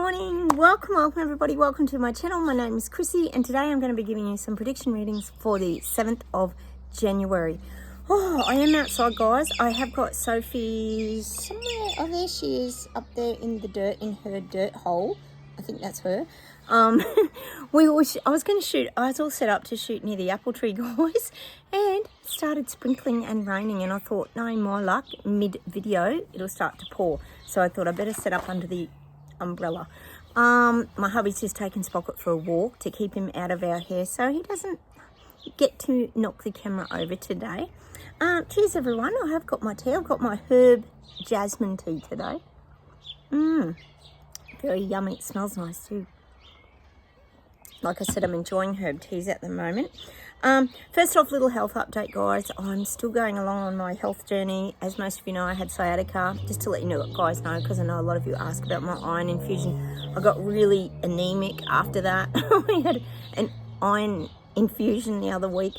morning. Welcome everybody. Welcome to my channel. My name is Chrissy and today I'm going to be giving you some prediction readings for the 7th of January. Oh, I am outside, guys. I have got Sophie somewhere. Oh, there she is, up there in the dirt, in her dirt hole. I think that's her. I was going to shoot. I was all set up to shoot near the apple tree, guys, and it started sprinkling and raining, and I thought, knowing my luck, mid-video it'll start to pour. So I thought I better set up under the umbrella. My hubby's just taken Spocket for a walk to keep him out of our hair so he doesn't get to knock the camera over today. Cheers everyone. I have got my tea. I've got my herb jasmine tea today. Very yummy. It smells nice too. Like I said, I'm enjoying herb teas at the moment. First off, little health update, guys. I'm still going along on my health journey. As most of you know, I had sciatica. Just to let you know, guys know, because I know a lot of you ask about my iron infusion. I got really anemic after that. I had an iron infusion the other week,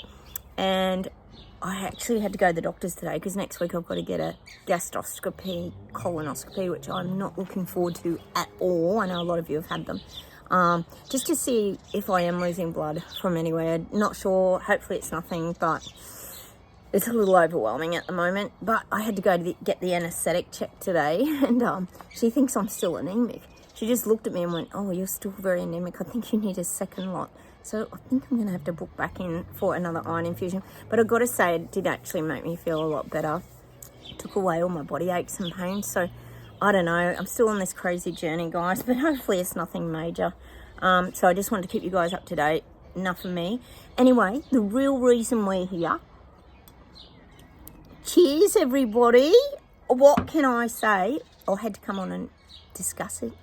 and I actually had to go to the doctors today because next week I've got to get a gastroscopy, colonoscopy, which I'm not looking forward to at all. I know a lot of you have had them. Just to see if I am losing blood from anywhere. Not sure. Hopefully it's nothing, but it's a little overwhelming at the moment. But I had to go to get the anaesthetic checked today, and she thinks I'm still anemic. She just looked at me and went, "Oh, you're still very anemic. I think you need a second lot." So I think I'm going to have to book back in for another iron infusion. But I've got to say, it did actually make me feel a lot better. It took away all my body aches and pains. So I don't know. I'm still on this crazy journey, guys, but hopefully it's nothing major. So I just wanted to keep you guys up to date. Enough of me. Anyway, the real reason we're here. Cheers, everybody. What can I say? I had to come on and discuss it.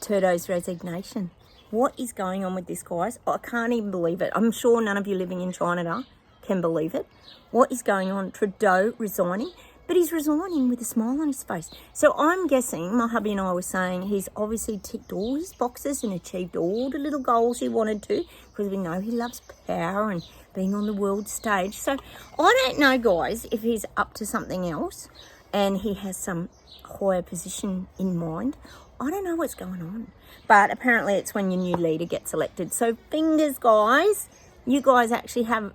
Turdo's resignation. What is going on with this, guys? I can't even believe it. I'm sure none of you living in China can believe it. What is going on? Trudeau resigning, but he's resigning with a smile on his face. So I'm guessing, my hubby and I were saying, he's obviously ticked all his boxes and achieved all the little goals he wanted to, because we know he loves power and being on the world stage. So I don't know, guys, if he's up to something else and he has some higher position in mind. I don't know what's going on, but apparently it's when your new leader gets elected. So fingers, guys, you guys actually have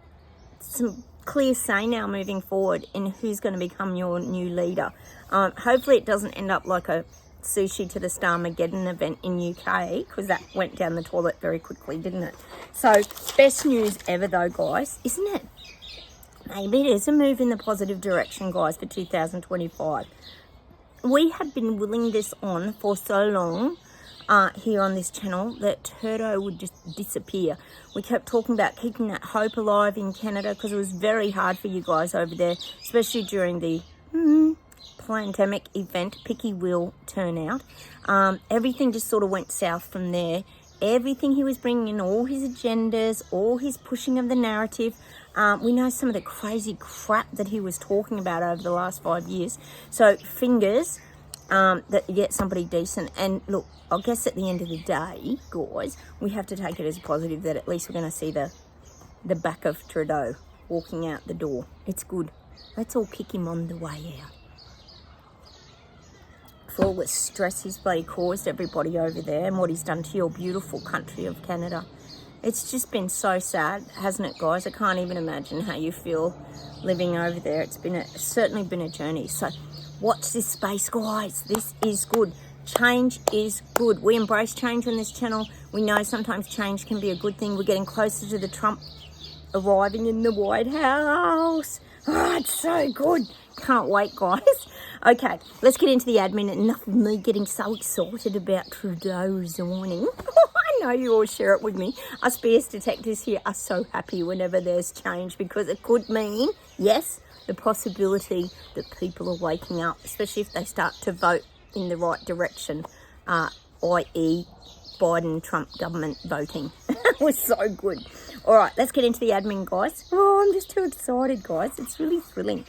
some clear say now moving forward in who's going to become your new leader. Hopefully it doesn't end up like a sushi to the Starmageddon event in UK, because that went down the toilet very quickly, didn't it? So best news ever though, guys, isn't it? Maybe it is a move in the positive direction, guys, for 2025. We have been willing this on for so long here on this channel that Turdo would just disappear. We kept talking about keeping that hope alive in Canada because it was very hard for you guys over there, especially during the pandemic event. Picky will turn out. Everything just sort of went south from there. Everything he was bringing in, all his agendas, all his pushing of the narrative. We know some of the crazy crap that he was talking about over the last 5 years. So fingers that you get somebody decent. And look, I guess at the end of the day, guys, we have to take it as a positive that at least we're going to see the back of Trudeau walking out the door. It's good. Let's all kick him on the way out. For all the stress he's bloody caused everybody over there and what he's done to your beautiful country of Canada. It's just been so sad, hasn't it, guys? I can't even imagine how you feel living over there. It's certainly been a journey. So watch this space, guys. This is good. Change is good. We embrace change on this channel. We know sometimes change can be a good thing. We're getting closer to the Trump arriving in the White House. Oh, it's so good. Can't wait, guys. Okay, let's get into the admin. Enough of me getting so excited about Trudeau resigning. I know you all share it with me. Us BS detectives here are so happy whenever there's change, because it could mean, yes, the possibility that people are waking up, especially if they start to vote in the right direction, i.e. Biden-Trump government voting. It was so good. All right, let's get into the admin, guys. Oh, I'm just too excited, guys. It's really thrilling.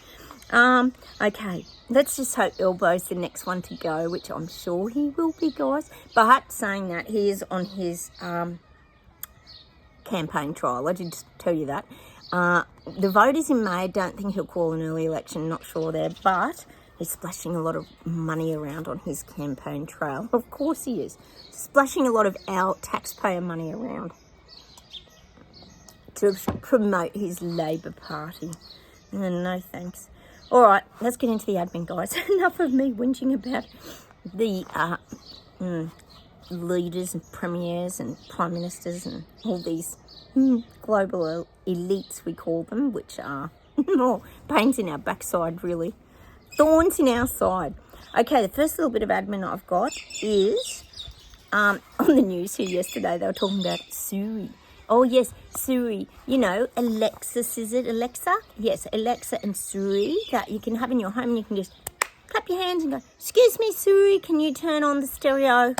Okay, let's just hope Elbo's the next one to go, which I'm sure he will be, guys. But saying that, he is on his campaign trial. I did tell you that. The vote is in May. I don't think he'll call an early election. Not sure there. But He's splashing a lot of money around on his campaign trail. Of course he is. Splashing a lot of our taxpayer money around to promote his Labor Party. No thanks. All right, let's get into the admin, guys. Enough of me whinging about the leaders and premiers and prime ministers and all these global elites, we call them, which are more pains in our backside, really. Thorns in our side. Okay, the first little bit of admin I've got is on the news here yesterday, they were talking about Siri. Oh, yes, Siri. You know, Alexis, is it Alexa? Yes, Alexa and Siri that you can have in your home, and you can just clap your hands and go, excuse me, Siri, can you turn on the stereo?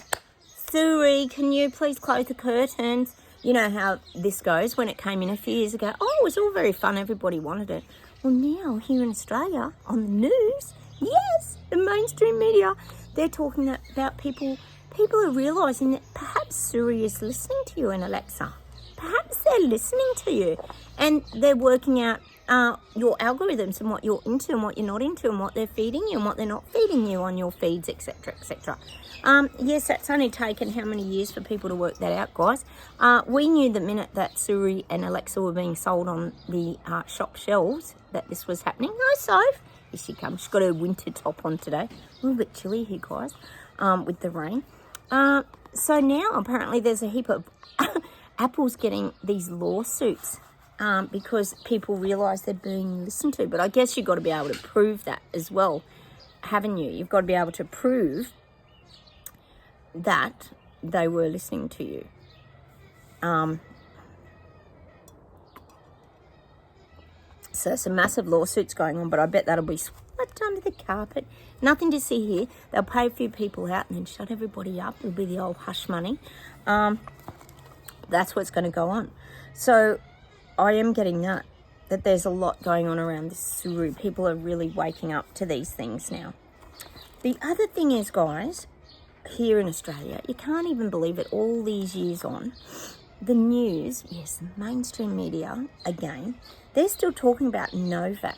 Siri, can you please close the curtains? You know how this goes when it came in a few years ago. Oh, it was all very fun. Everybody wanted it. Well, now here in Australia, on the news, yes, the mainstream media, they're talking about people are realising that perhaps Siri is listening to you and Alexa. Perhaps they're listening to you and they're working out your algorithms and what you're into and what you're not into and what they're feeding you and what they're not feeding you on your feeds, etc., etc. Yes, that's only taken how many years for people to work that out, guys. We knew the minute that Siri and Alexa were being sold on the shop shelves that this was happening. Hi, Soph. Here she comes. She's got her winter top on today. A little bit chilly here, guys, with the rain. So now apparently there's a heap of Apple's getting these lawsuits because people realise they're being listened to. But I guess you've got to be able to prove that as well, haven't you? You've got to be able to prove that they were listening to you. So some massive lawsuits going on, but I bet that'll be swept under the carpet. Nothing to see here. They'll pay a few people out and then shut everybody up. It'll be the old hush money. That's what's going to go on. So I am getting that there's a lot going on around this Siri. People are really waking up to these things now. The other thing is, guys, here in Australia, you can't even believe it, all these years on, the news, yes, the mainstream media, again, they're still talking about Novak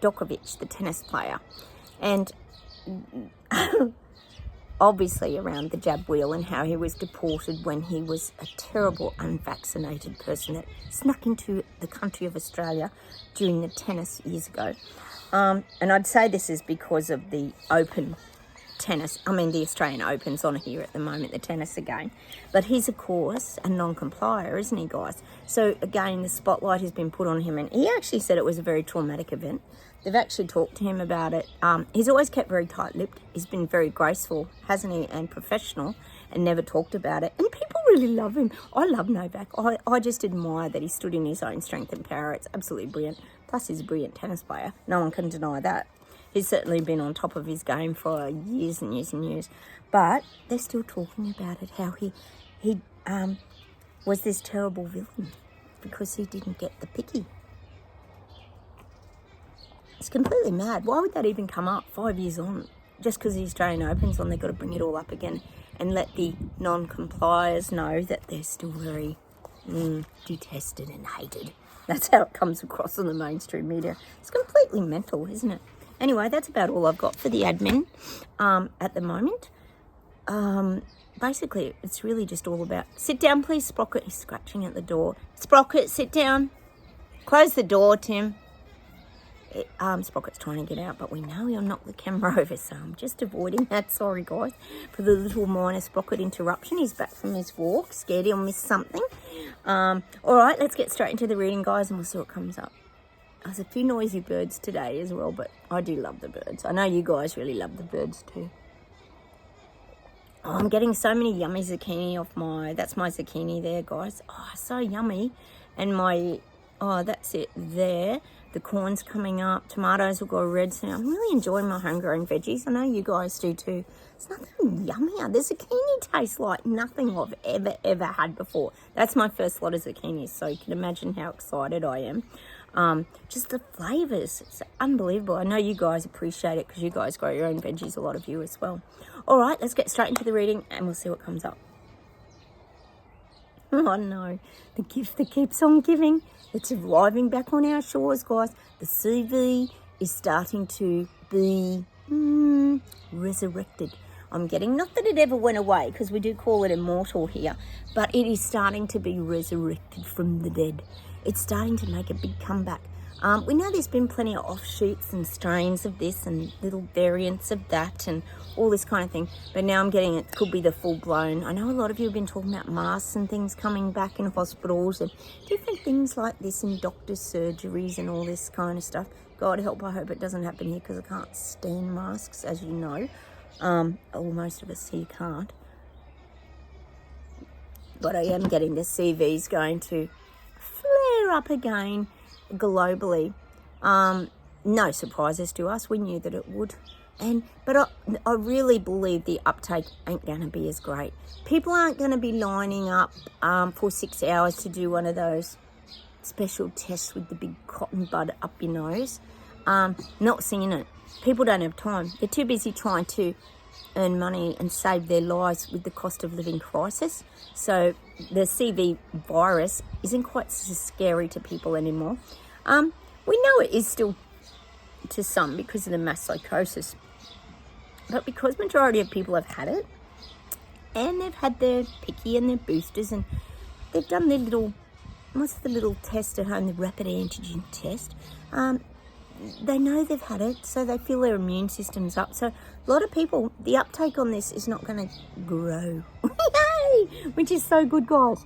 Djokovic, the tennis player, and obviously around the jab wheel and how he was deported when he was a terrible unvaccinated person that snuck into the country of Australia during the tennis years ago. And I'd say this is because of the open tennis, the Australian Open's on here at the moment, the tennis again. But he's, of course, a non-complier, isn't he, guys? So, again, the spotlight has been put on him, and he actually said it was a very traumatic event. They've actually talked to him about it. He's always kept very tight-lipped. He's been very graceful, hasn't he, and professional, and never talked about it. And people really love him. I love Novak. I just admire that he stood in his own strength and power. It's absolutely brilliant. Plus, he's a brilliant tennis player. No one can deny that. He's certainly been on top of his game for years and years and years. But they're still talking about it, how he was this terrible villain because he didn't get the picky. It's completely mad. Why would that even come up 5 years on? Just because the Australian Open's on, they've got to bring it all up again and let the non-compliers know that they're still very detested and hated. That's how it comes across on the mainstream media. It's completely mental, isn't it? Anyway, that's about all I've got for the admin at the moment. Basically, it's really just all about... Sit down, please, Sprocket. He's scratching at the door. Sprocket, sit down. Close the door, Tim. Sprocket's trying to get out, but we know he'll knock the camera over, so I'm just avoiding that. Sorry, guys, for the little minor Sprocket interruption. He's back from his walk. Scared he'll miss something. All right, let's get straight into the reading, guys, and we'll see what comes up. There's a few noisy birds today as well, but I do love the birds. I know you guys really love the birds too. Oh, I'm getting so many yummy zucchini off that's my zucchini there, guys. Oh, so yummy. And that's it there. The corn's coming up. Tomatoes will go red soon. I'm really enjoying my homegrown veggies. I know you guys do too. There's nothing yummier. The zucchini tastes like nothing I've ever had before. That's my first lot of zucchinis, so you can imagine how excited I am. Just the flavours, it's unbelievable. I know you guys appreciate it because you guys grow your own veggies, a lot of you as well. All right, let's get straight into the reading and we'll see what comes up. Oh no, the gift that keeps on giving. It's arriving back on our shores, guys. The CV is starting to be resurrected. I'm getting, not that it ever went away, because we do call it immortal here, but it is starting to be resurrected from the dead. It's starting to make a big comeback. We know there's been plenty of offshoots and strains of this and little variants of that and all this kind of thing. But now I'm getting it could be the full blown. I know a lot of you have been talking about masks and things coming back in hospitals and different things like this in doctors' surgeries and all this kind of stuff. God help, I hope it doesn't happen here because I can't stand masks, as you know. Or most of us here can't. But I am getting the CVs going to flare up again globally. No surprises to us. We knew that it would. But I really believe the uptake ain't going to be as great. People aren't going to be lining up for 6 hours to do one of those special tests with the big cotton bud up your nose. Not seeing it. People don't have time. They're too busy trying to earn money and save their lives with the cost of living crisis. So the CV virus isn't quite so scary to people anymore. We know it is still to some because of the mass psychosis. But because majority of people have had it, and they've had their picky and their boosters, and they've done their little, what's the little test at home, the rapid antigen test, they know they've had it, so they feel their immune system's up. So a lot of people, the uptake on this is not going to grow. Yay! Which is so good, guys.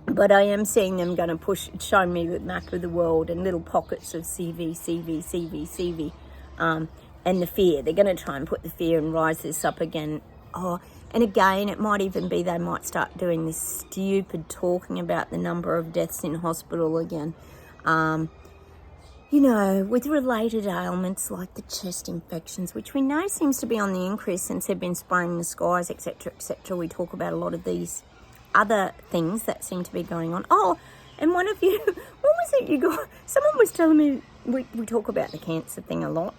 But I am seeing them going to push, show me the map of the world and little pockets of CV, and the fear. They're going to try and put the fear and rise this up again. Oh, and again, it might even be they might start doing this stupid talking about the number of deaths in hospital again. You know, with related ailments like the chest infections, which we know seems to be on the increase since they've been spraying the skies, etc., etc. We talk about a lot of these other things that seem to be going on. Oh, and one of you, what was it you got? Someone was telling me, we talk about the cancer thing a lot,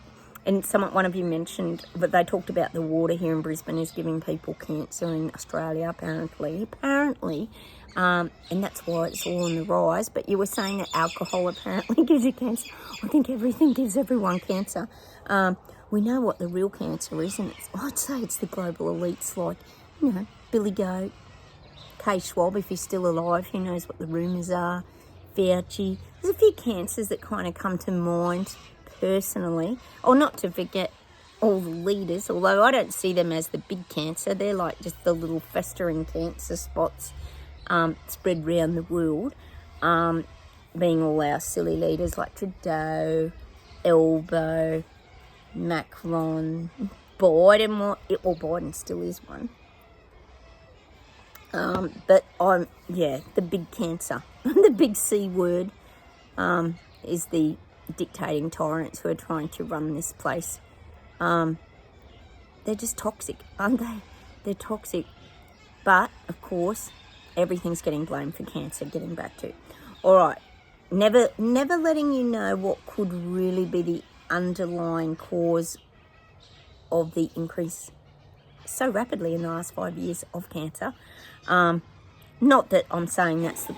and one of you mentioned that they talked about the water here in Brisbane is giving people cancer in Australia, apparently, and that's why it's all on the rise. But you were saying that alcohol apparently gives you cancer. I think everything gives everyone cancer. We know what the real cancer is, and I'd say it's the global elites like, you know, Billy Goat, Kay Schwab, if he's still alive, who knows what the rumours are, Fauci. There's a few cancers that kind of come to mind personally, or not to forget all the leaders, although I don't see them as the big cancer. They're like just the little festering cancer spots spread around the world, being all our silly leaders like Trudeau, Elbow, Macron, Biden. Biden still is one. But the big cancer, the big C word, is the dictating tyrants who are trying to run this place. They're just toxic, aren't they? They're toxic. But, of course, everything's getting blamed for cancer, getting back to. All right, never letting you know what could really be the underlying cause of the increase so rapidly in the last 5 years of cancer. Not that I'm saying that's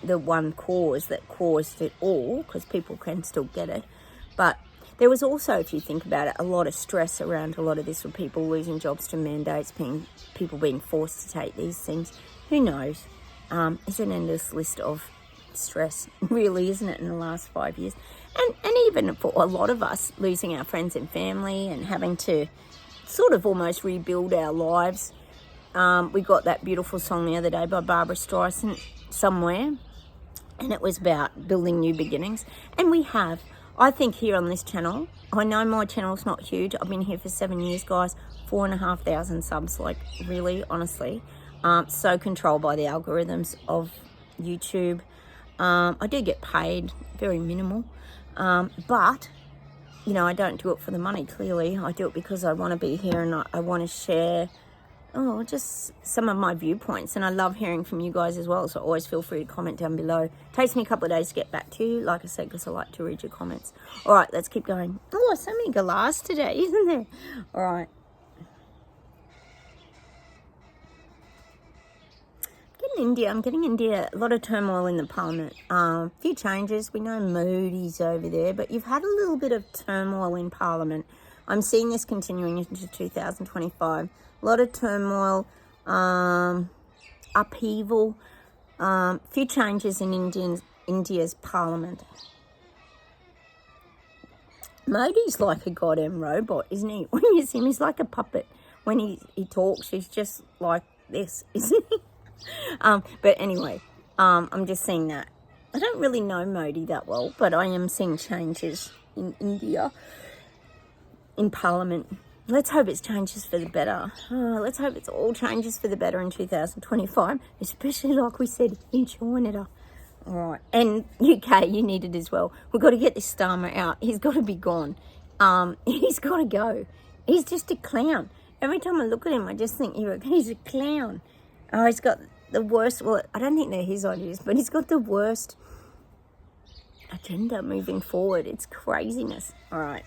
the one cause that caused it all, because people can still get it. But there was also, if you think about it, a lot of stress around a lot of this with people losing jobs to mandates, people being forced to take these things. Who knows? It's an endless list of stress, really, isn't it, in the last 5 years? And even for a lot of us, losing our friends and family and having to sort of almost rebuild our lives. We got that beautiful song the other day by Barbara Streisand, Somewhere, and it was about building new beginnings. And we have, I think, here on this channel, I know my channel's not huge. I've been here for 7 years, guys, 4,500 subs, like really, honestly. So controlled by the algorithms of YouTube. I do get paid, very minimal, but you know, I don't do it for the money, clearly. I do it because I want to be here and I want to share, just some of my viewpoints. And I love hearing from you guys as well, so always feel free to comment down below. It takes me a couple of days to get back to you, like I said, because I like to read your comments. All right, let's keep going. Oh, so many galahs today, isn't there? All right. Getting India. I'm getting India, a lot of turmoil in the parliament. A few changes. We know Modi's over there, but you've had a little bit of turmoil in parliament. I'm seeing this continuing into 2025. A lot of turmoil, upheaval, few changes in India's parliament. Modi's like a goddamn robot, isn't he? When you see him, he's like a puppet. When he talks, he's just like this, isn't he? But anyway, I'm just seeing that. I don't really know Modi that well, but I am seeing changes in India, in Parliament. Let's hope it's changes for the better. Let's hope it's all changes for the better in 2025, especially like we said, in China. All right, and UK, you need it as well. We've got to get this Starmer out. He's got to be gone. He's got to go. He's just a clown. Every time I look at him, I just think he's a clown. Oh, he's got the worst. Well, I don't think they're his ideas, but he's got the worst agenda moving forward. It's craziness. All right.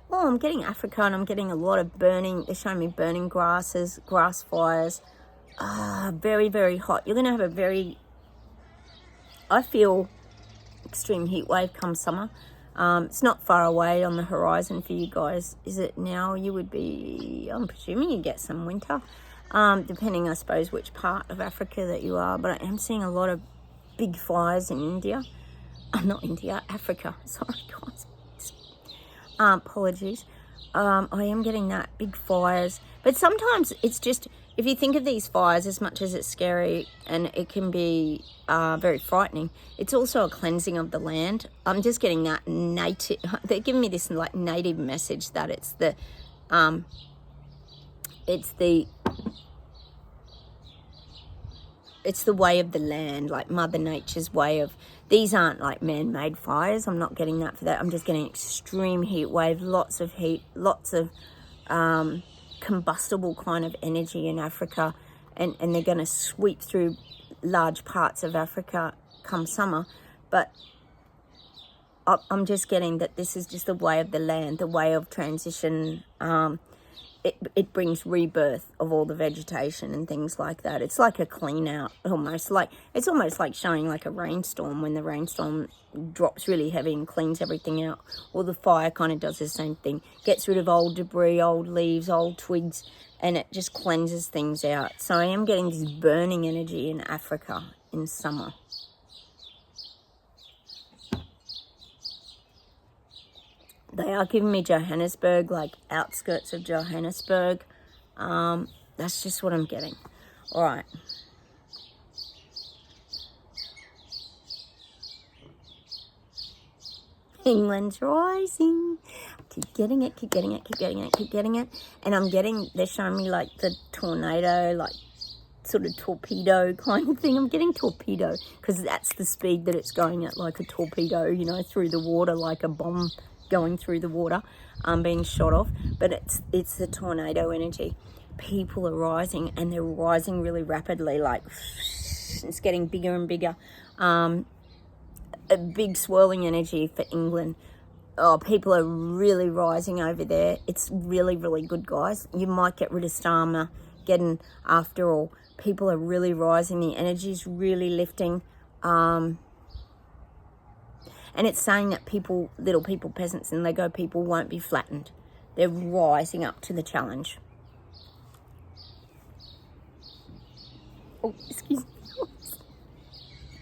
Well, I'm getting Africa, and I'm getting a lot of burning. They're showing me burning grasses, grass fires. Very, very hot. You're going to have a very, I feel, extreme heat wave come summer. It's not far away on the horizon for you guys. Is it now? You would be, I'm presuming you get some winter, depending, I suppose, which part of Africa that you are. But I am seeing a lot of big fires in India. Not India, Africa. Sorry, guys. Apologies. I am getting that, big fires. But sometimes it's just, if you think of these fires, as much as it's scary and it can be very frightening, it's also a cleansing of the land. I'm just getting that native, they're giving me this like native message that it's the way of the land, like Mother Nature's way of, these aren't like man-made fires. I'm not getting that for that. I'm just getting extreme heat wave, lots of heat, lots of combustible kind of energy in Africa, and they're going to sweep through large parts of Africa come summer. But I'm just getting that this is just the way of the land, the way of transition. It brings rebirth of all the vegetation and things like that. It's like a clean out, almost like, it's almost like showing like a rainstorm, when the rainstorm drops really heavy and cleans everything out. Or the fire kind of does the same thing, gets rid of old debris, old leaves, old twigs, and it just cleanses things out. So I am getting this burning energy in Africa in summer. They are giving me Johannesburg, like outskirts of Johannesburg. That's just what I'm getting. All right. England's rising. Keep getting it, keep getting it, keep getting it, keep getting it. And I'm getting, they're showing me like the tornado, like sort of torpedo kind of thing. I'm getting torpedo because that's the speed that it's going at, like a torpedo, you know, through the water, like a bomb going through the water, being shot off. But it's the tornado energy. People are rising, and they're rising really rapidly, like it's getting bigger and bigger. A big swirling energy for England. Oh, people are really rising over there. It's really, really good, guys. You might get rid of Starmer getting, after all. People are really rising. The energy's really lifting. And it's saying that people, little people, peasants and Lego people won't be flattened. They're rising up to the challenge. Oh, excuse me.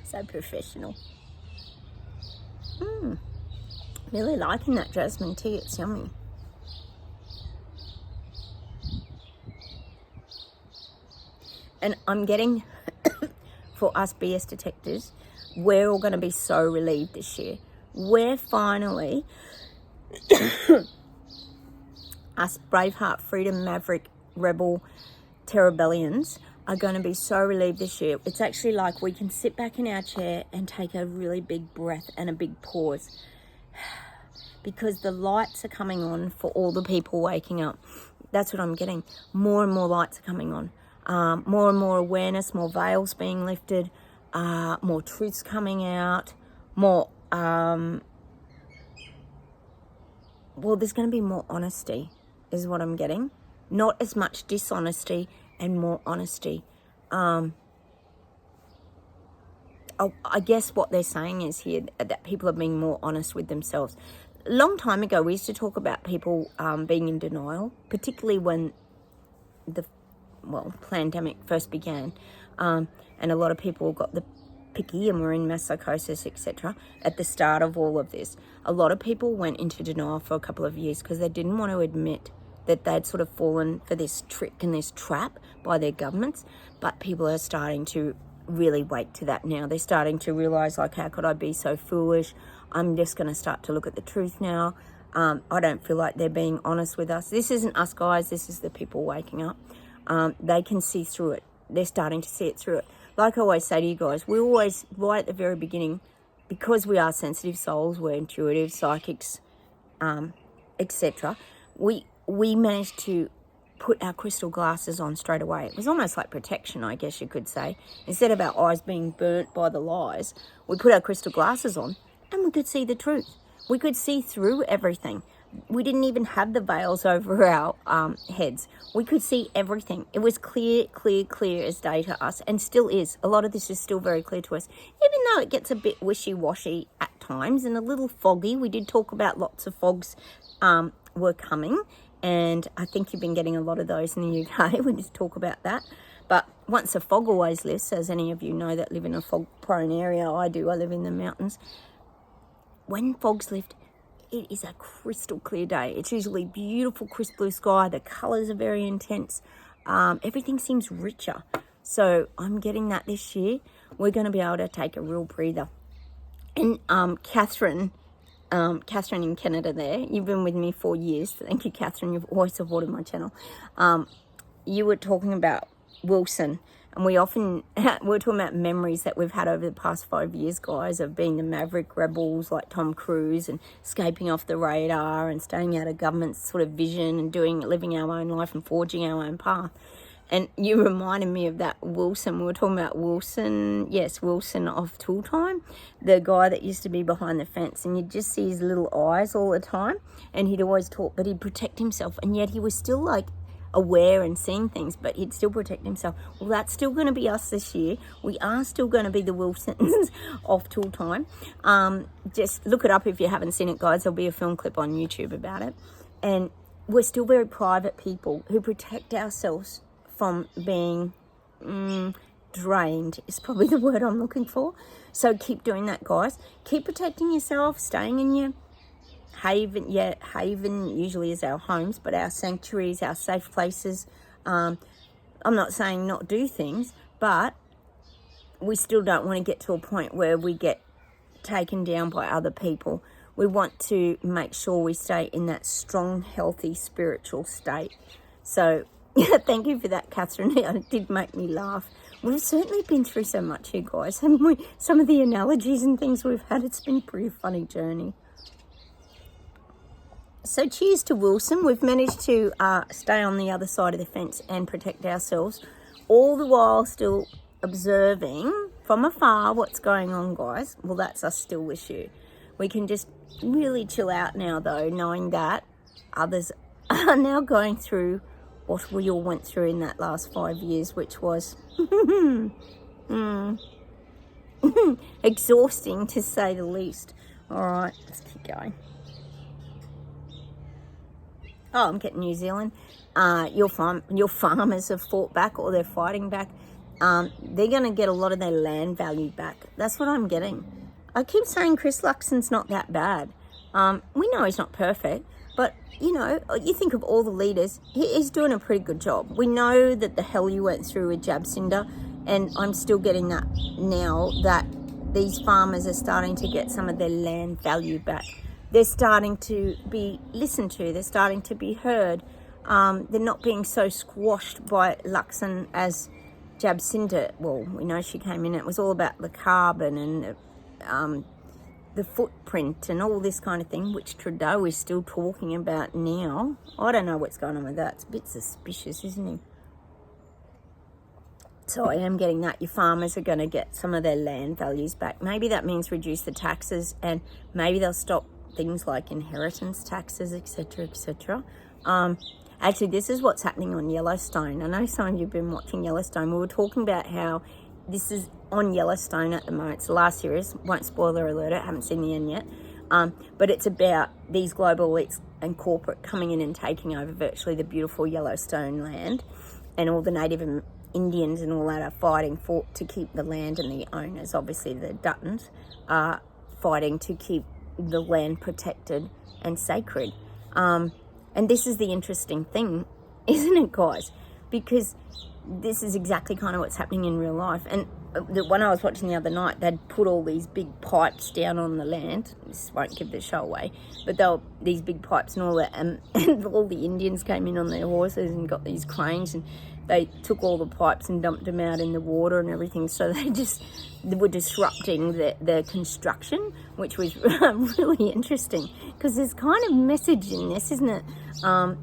So professional. Really liking that jasmine tea. It's yummy. And I'm getting, for us BS detectors, we're all going to be so relieved this year. We're finally, us Braveheart, Freedom, Maverick, Rebel, Terrabellians are going to be so relieved this year. It's actually like we can sit back in our chair and take a really big breath and a big pause. Because the lights are coming on for all the people waking up. That's what I'm getting. More and more lights are coming on. More and more awareness, more veils being lifted, more truths coming out, more well, there's going to be more honesty, is what I'm getting. Not as much dishonesty and more honesty. I guess what they're saying is here that people are being more honest with themselves. A long time ago, we used to talk about people being in denial, particularly when the pandemic first began, and a lot of people got the picky and were in mass psychosis, etc. At the start of all of this, a lot of people went into denial for a couple of years because they didn't want to admit that they'd sort of fallen for this trick and this trap by their governments. But people are starting to really wake to that now. They're starting to realize, like, how could I be so foolish? I'm just going to start to look at the truth now. I don't feel like they're being honest with us. This isn't us, guys. This is the people waking up. They can see through it. They're starting to see it through it. Like I always say to you guys, we always, right at the very beginning, because we are sensitive souls, we're intuitive, psychics, etc., we managed to put our crystal glasses on straight away. It was almost like protection, I guess you could say. Instead of our eyes being burnt by the lies, we put our crystal glasses on and we could see the truth. We could see through everything. We didn't even have the veils over our heads. We could see everything. It was clear as day to us, and still is. A lot of this is still very clear to us, even though it gets a bit wishy-washy at times and a little foggy. We did talk about lots of fogs were coming, and I think you've been getting a lot of those in the UK. We just talk about that. But once a fog always lifts, as any of you know that live in a fog-prone area, I do. I live in the mountains. When fogs lift, it is a crystal clear day. It's usually beautiful, crisp blue sky. The colours are very intense. Everything seems richer. So I'm getting that this year. We're going to be able to take a real breather. And Catherine in Canada there, you've been with me for years. Thank you, Catherine. You've always supported my channel. You were talking about Wilson. And we're talking about memories that we've had over the past 5 years, guys, of being the maverick rebels like Tom Cruise and escaping off the radar and staying out of government's sort of vision and living our own life and forging our own path. And you reminded me of that Wilson. We were talking about Wilson. Yes, Wilson of Tool Time, the guy that used to be behind the fence, and you'd just see his little eyes all the time. And he'd always talk, but he'd protect himself. And yet he was still like aware and seeing things, but he'd still protect himself. Well, that's still going to be us this year. We are still going to be the Wilsons of Tool Time. Just look it up if you haven't seen it, guys. There'll be a film clip on YouTube about it. And we're still very private people who protect ourselves from being drained is probably the word I'm looking for. So keep doing that, guys. Keep protecting yourself, staying in your haven. Yeah, haven usually is our homes, but our sanctuaries, our safe places. I'm not saying not do things, but we still don't want to get to a point where we get taken down by other people. We want to make sure we stay in that strong, healthy, spiritual state. So thank you for that, Catherine. It did make me laugh. We've certainly been through so much here, guys, haven't we? Some of the analogies and things we've had, it's been a pretty funny journey. So cheers to Wilson. We've managed to stay on the other side of the fence and protect ourselves, all the while still observing from afar what's going on, guys. Well, that's us still with you. We can just really chill out now, though, knowing that others are now going through what we all went through in that last 5 years, which was exhausting, to say the least. All right, let's keep going. Oh, I'm getting New Zealand. Your farmers have fought back, or they're fighting back. They're going to get a lot of their land value back. That's what I'm getting. I keep saying Chris Luxon's not that bad. We know he's not perfect, but, you know, you think of all the leaders, he's doing a pretty good job. We know that the hell you went through with Jabsinda, and I'm still getting that now, that these farmers are starting to get some of their land value back. They're starting to be listened to. They're starting to be heard. They're not being so squashed by Luxon as Jabsinda. Well, we know she came in. It was all about the carbon and the footprint and all this kind of thing, which Trudeau is still talking about now. I don't know what's going on with that. It's a bit suspicious, isn't it? So I am getting that. Your farmers are going to get some of their land values back. Maybe that means reduce the taxes, and maybe they'll stop things like inheritance taxes, etc., etc. Actually, this is what's happening on Yellowstone. I know some of you have been watching Yellowstone. We were talking about how this is on Yellowstone at the moment. It's the last series. Won't spoiler alert it. Haven't seen the end yet. But it's about these global elites and corporate coming in and taking over virtually the beautiful Yellowstone land, and all the native Indians and all that are fighting to keep the land, and the owners, obviously the Duttons, are fighting to keep the land protected and sacred. And this is the interesting thing, isn't it, guys? Because this is exactly kind of what's happening in real life. And the one I was watching the other night, they'd put all these big pipes down on the land. This won't give the show away, but they were these big pipes and all that. And all the Indians came in on their horses and got these cranes, and they took all the pipes and dumped them out in the water and everything. So they were disrupting the construction, which was really interesting, because there's kind of message in this, isn't it?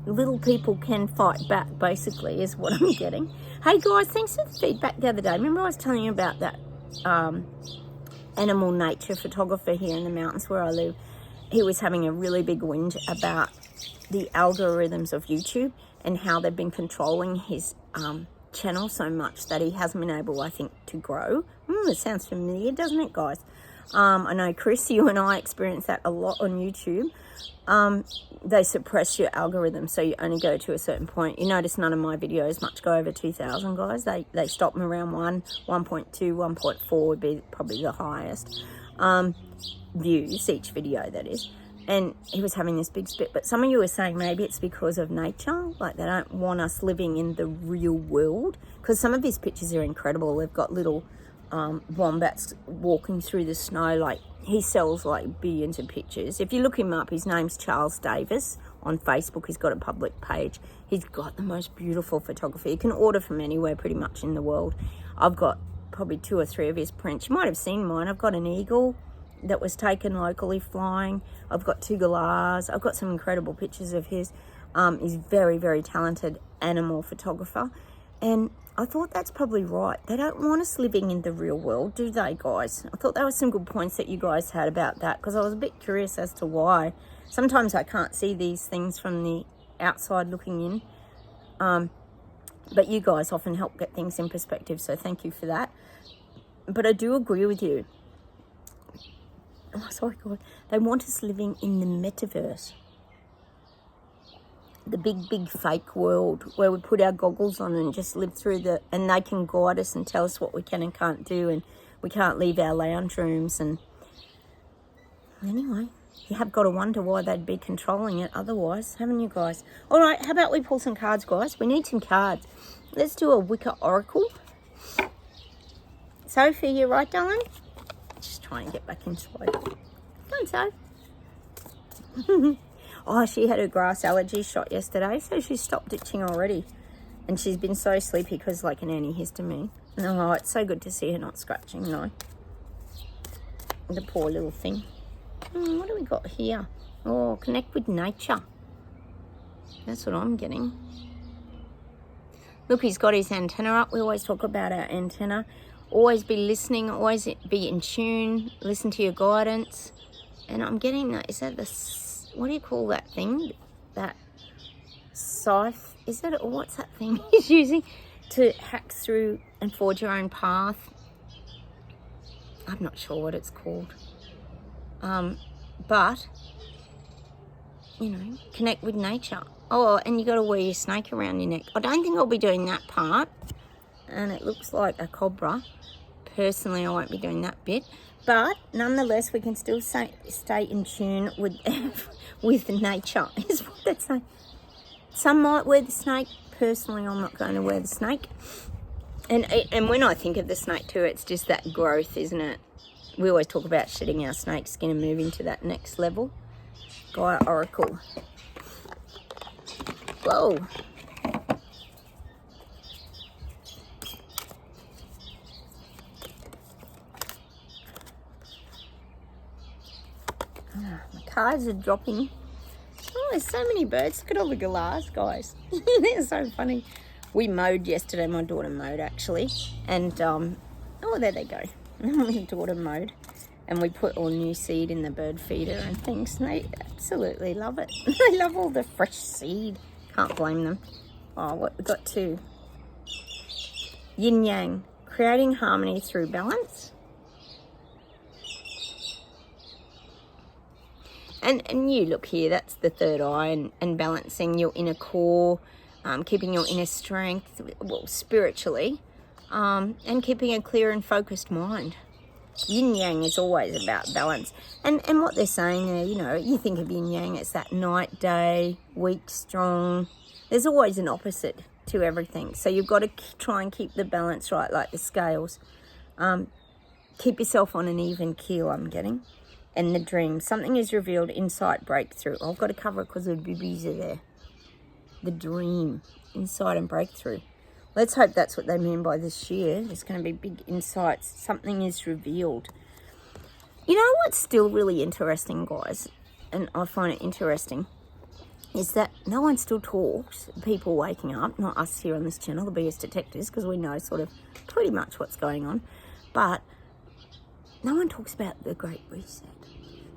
Little people can fight back, basically, is what I'm getting. Hey guys, thanks for the feedback the other day. Remember I was telling you about that animal nature photographer here in the mountains where I live? He was having a really big whinge about the algorithms of YouTube and how they've been controlling his channel so much that he hasn't been able, I think, to grow. It sounds familiar, doesn't it, guys? I know, Chris, you and I experience that a lot on YouTube. They suppress your algorithm, so you only go to a certain point. You notice none of my videos much go over 2,000, guys. They stop them around 1.2, 1.4 would be probably the highest views each video, that is. And he was having this big spit. But some of you were saying maybe it's because of nature, like they don't want us living in the real world. Because some of his pictures are incredible. They've got little wombats walking through the snow. Like, he sells like billions of pictures. If you look him up, his name's Charles Davis on Facebook. He's got a public page. He's got the most beautiful photography. You can order from anywhere pretty much in the world. I've got probably 2 or 3 of his prints. You might have seen mine. I've got an eagle that was taken locally flying. I've got 2 galahs. I've got some incredible pictures of his. He's very, very talented animal photographer. And I thought that's probably right. They don't want us living in the real world, do they, guys? I thought there were some good points that you guys had about that, because I was a bit curious as to why. Sometimes I can't see these things from the outside looking in. But you guys often help get things in perspective, so thank you for that. But I do agree with you. Oh, sorry, God. They want us living in the metaverse. The big, big fake world where we put our goggles on and just live through and they can guide us and tell us what we can and can't do, and we can't leave our lounge rooms. And anyway, you have got to wonder why they'd be controlling it otherwise, haven't you guys? All right, how about we pull some cards, guys? We need some cards. Let's do a Wicca Oracle. Sophie, you right, darling? Just try and get back inside. Come on, Soph. Oh, she had her grass allergy shot yesterday, so she stopped itching already. And she's been so sleepy because like an antihistamine. Oh, it's so good to see her not scratching, though. The poor little thing. What do we got here? Oh, connect with nature. That's what I'm getting. Look, he's got his antenna up. We always talk about our antenna. Always be listening, always be in tune, listen to your guidance. And I'm getting that, is that the, what do you call that thing? That scythe, is that, or what's that thing he's using to hack through and forge your own path? I'm not sure what it's called. But, you know, connect with nature. Oh, and you got to wear your snake around your neck. I don't think I'll be doing that part. And it looks like a cobra. Personally, I won't be doing that bit. But nonetheless, we can still stay in tune with with nature, is what they're saying. Some might wear the snake. Personally, I'm not going to wear the snake. And when I think of the snake too, it's just that growth, isn't it? We always talk about shedding our snake skin and moving to that next level. Gaia Oracle. Whoa. My cards are dropping. Oh, there's so many birds. Look at all the galahs, guys. They're so funny. We mowed yesterday. My daughter mowed, actually. And, oh, there they go. My daughter mowed. And we put all new seed in the bird feeder and things, and they absolutely love it. They love all the fresh seed. Can't blame them. Oh, what we've got two. Yin Yang, creating harmony through balance. And you look here, that's the third eye, and balancing your inner core, keeping your inner strength, well, spiritually, and keeping a clear and focused mind. Yin Yang is always about balance. And what they're saying there, you know, you think of Yin Yang, it's that night, day, weak, strong. There's always an opposite to everything. So you've got to try and keep the balance right, like the scales. Keep yourself on an even keel, I'm getting. And the dream. Something is revealed, insight, breakthrough. I've got to cover it because the boobies are there. The dream, insight and breakthrough. Let's hope that's what they mean by this year. There's going to be big insights. Something is revealed. You know what's still really interesting, guys, and I find it interesting, is that no one still talks, people waking up, not us here on this channel, the biggest detectives, because we know sort of pretty much what's going on, but no one talks about the Great Reset,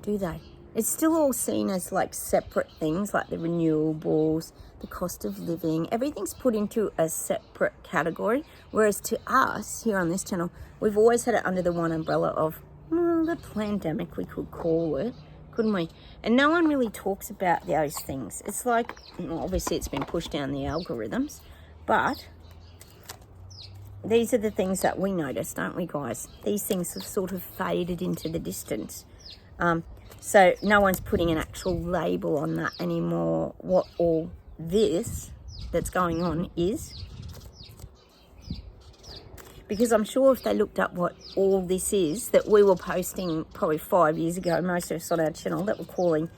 do they? It's still all seen as like separate things, like the renewables, the cost of living. Everything's put into a separate category, whereas to us here on this channel, we've always had it under the one umbrella of the pandemic, we could call it, couldn't we? And no one really talks about those things. It's like, well, obviously it's been pushed down the algorithms, but these are the things that we notice, don't we, guys? These things have sort of faded into the distance. So no one's putting an actual label on that anymore, what all this that's going on is. Because I'm sure if they looked up what all this is, that we were posting probably 5 years ago, most of us on our channel, that were calling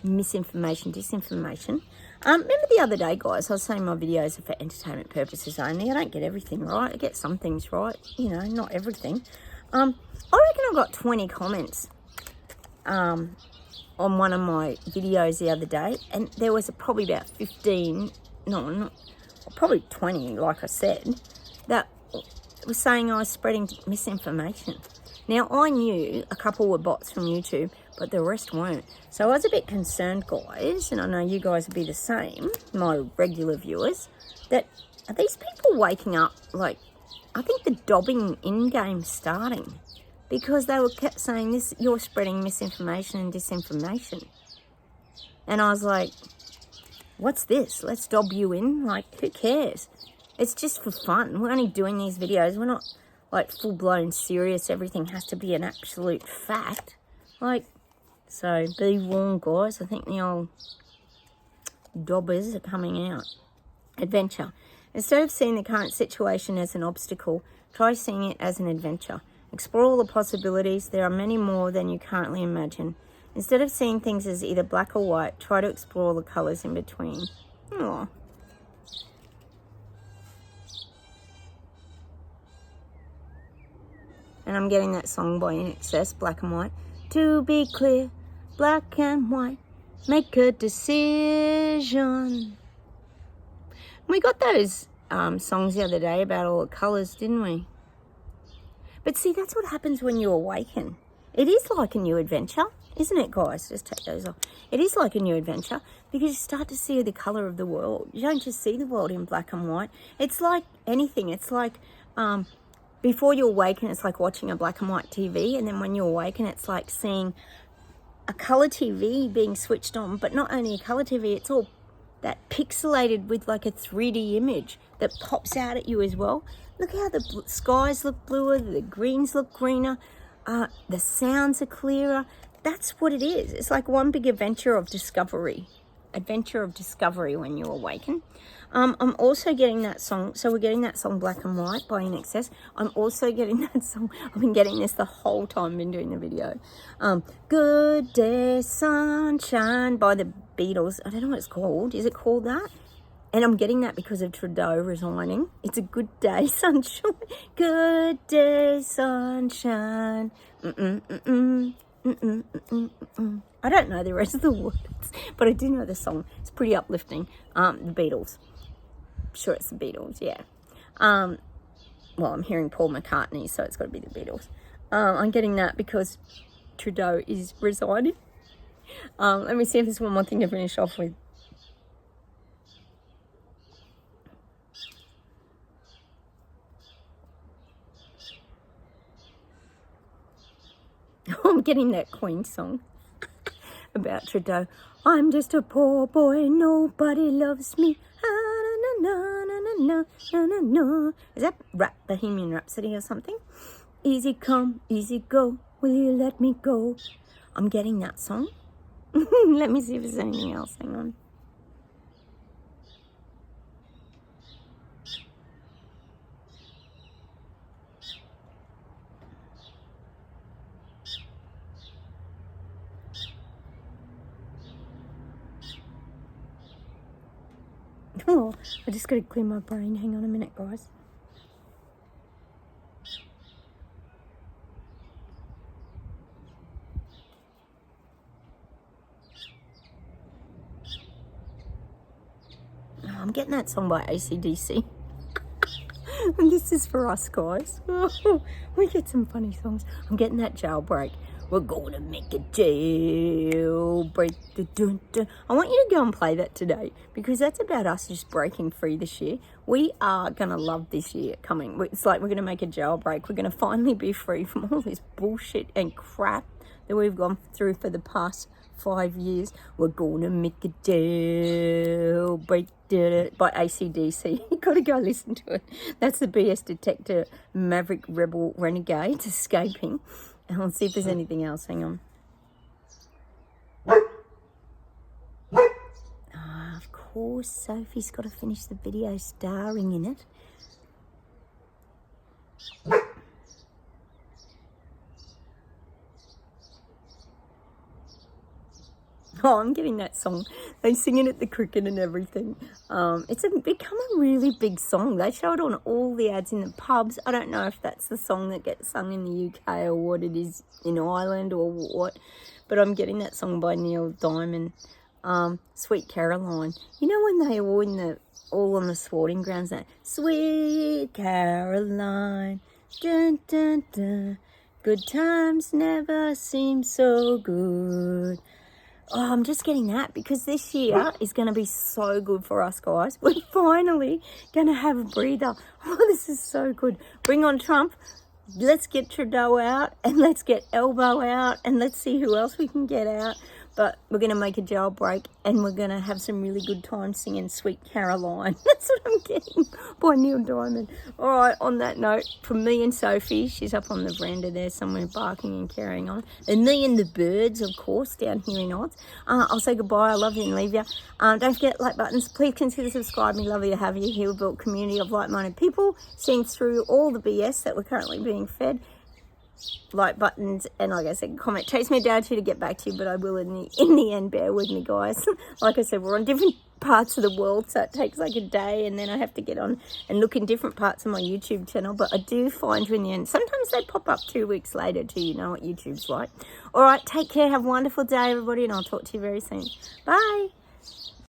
misinformation, disinformation. Remember the other day, guys, I was saying my videos are for entertainment purposes only. I don't get everything right. I get some things right, you know, not everything. I reckon I got 20 comments on one of my videos the other day, and there was probably about 15, probably 20, like I said, that was saying I was spreading misinformation. Now, I knew a couple were bots from YouTube, but the rest weren't. So I was a bit concerned, guys, and I know you guys will be the same, my regular viewers, that are these people waking up, like, I think the dobbing in-game's starting, because they were kept saying this, you're spreading misinformation and disinformation. And I was like, what's this? Let's dob you in? Like, who cares? It's just for fun. We're only doing these videos. We're not like full-blown serious. Everything has to be an absolute fact. Like, so be warned, guys. I think the old dobbers are coming out. Adventure. Instead of seeing the current situation as an obstacle, try seeing it as an adventure. Explore all the possibilities. There are many more than you currently imagine. Instead of seeing things as either black or white, try to explore the colours in between. Aww. And I'm getting that song by In Excess, Black and White. To be clear, black and white, make a decision. We got those songs the other day about all the colours, didn't we? But see, that's what happens when you awaken. It is like a new adventure, isn't it, guys? Just take those off. It is like a new adventure because you start to see the colour of the world. You don't just see the world in black and white. It's like anything. It's like before you awaken, it's like watching a black and white TV. And then when you awaken, it's like seeing a colour TV being switched on. But not only a colour TV, it's all that pixelated with like a 3D image that pops out at you as well. Look how the skies look bluer, the greens look greener, the sounds are clearer. That's what it is. It's like one big adventure of discovery. Adventure of discovery when you awaken. I'm also getting that song. So we're getting that song Black and White by In Excess. I'm also getting that song. I've been getting this the whole time I've been doing the video. Good Day Sunshine by the Beatles. I don't know what it's called. Is it called that? And I'm getting that because of Trudeau resigning. It's a good day, sunshine. Good day, sunshine. I don't know the rest of the words, but I do know the song. It's pretty uplifting. The Beatles. Sure, it's the Beatles, yeah. Well, I'm hearing Paul McCartney, so it's got to be the Beatles. I'm getting that because Trudeau is resigning. Let me see if there's one more thing to finish off with. I'm getting that Queen song about Trudeau. I'm just a poor boy, nobody loves me. Is that Bohemian Rhapsody or something? Easy come, easy go, will you let me go? I'm getting that song. Let me see if there's anything else. Hang on. Oh, I just got to clear my brain. Hang on a minute, guys. Oh, I'm getting that song by AC/DC. And this is for us, guys. Oh, we get some funny songs. I'm getting that Jailbreak. We're gonna make a jailbreak. Dun, dun. I want you to go and play that today, because that's about us just breaking free this year. We are gonna love this year coming. It's like we're gonna make a jailbreak. We're gonna finally be free from all this bullshit and crap that we've gone through for the past 5 years. We're gonna make a jailbreak by AC/DC. You gotta go listen to it. That's the BS Detector Maverick Rebel Renegades escaping. And let's see if there's anything else. Hang on. Of course, Sophie's got to finish the video starring in it. Oh, I'm getting that song. They sing it at the cricket and everything. It's become a really big song. They show it on all the ads in the pubs. I don't know if that's the song that gets sung in the UK or what it is in Ireland or what. But I'm getting that song by Neil Diamond, Sweet Caroline. You know when they were all on the sporting grounds, that Sweet Caroline, dun, dun, dun. Good times never seem so good. Oh, I'm just getting that because this year is going to be so good for us, guys. We're finally going to have a breather. Oh, this is so good. Bring on Trump. Let's get Trudeau out and let's get Elbow out and let's see who else we can get out. But we're going to make a jailbreak and we're going to have some really good time singing Sweet Caroline. That's what I'm getting by Neil Diamond. All right, on that note, from me and Sophie, she's up on the veranda there somewhere barking and carrying on. And me and the birds, of course, down here in Oz. I'll say goodbye. I love you and leave you. Don't forget like buttons. Please consider subscribing. Lovely to have you here. We've built a community of like-minded people, seeing through all the BS that we're currently being fed. Like buttons, and like I said, comment. Takes me a day or two to get back to you, but I will in the end. Bear with me, guys. Like I said, we're on different parts of the world, so it takes like a day, and then I have to get on and look in different parts of my YouTube channel. But I do find you in the end. Sometimes they pop up 2 weeks later too. You know what YouTube's like. All right, take care. Have a wonderful day, everybody, and I'll talk to you very soon. Bye.